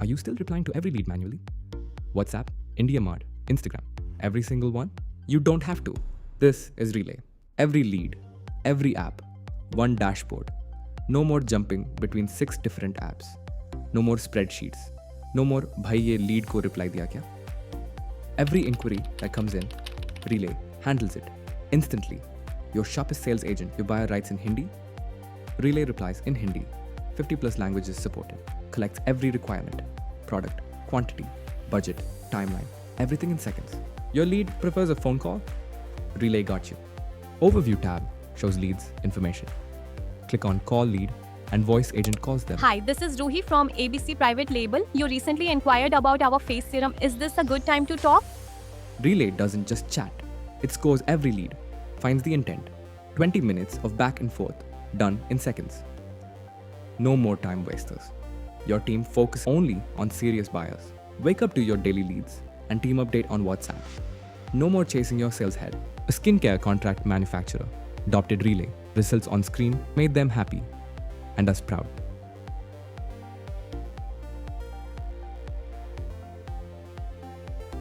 Are you still replying to every lead manually? WhatsApp, IndiaMart, Instagram, every single one? You don't have to. This is Relay. Every lead, every app, one dashboard. No more jumping between 6 different apps. No more spreadsheets. No more bhai ye lead ko reply diya kya? Every inquiry that comes in, Relay handles it instantly. Your sharpest sales agent, your buyer writes in Hindi, Relay replies in Hindi. 50 plus languages supported. Collects every requirement, product, quantity, budget, timeline, everything in seconds. Your lead prefers a phone call? Relay got you. Overview tab shows leads information. Click on call lead and voice agent calls them. Hi, this is Ruhi from ABC Private Label. You recently inquired about our face serum. Is this a good time to talk? Relay doesn't just chat. It scores every lead, finds the intent. 20 minutes of back and forth, done in seconds. No more time wasters. Your team focuses only on serious buyers. Wake up to your daily leads and team update on WhatsApp. No more chasing your sales head. A skincare contract manufacturer adopted Relay. Results on screen made them happy and us proud.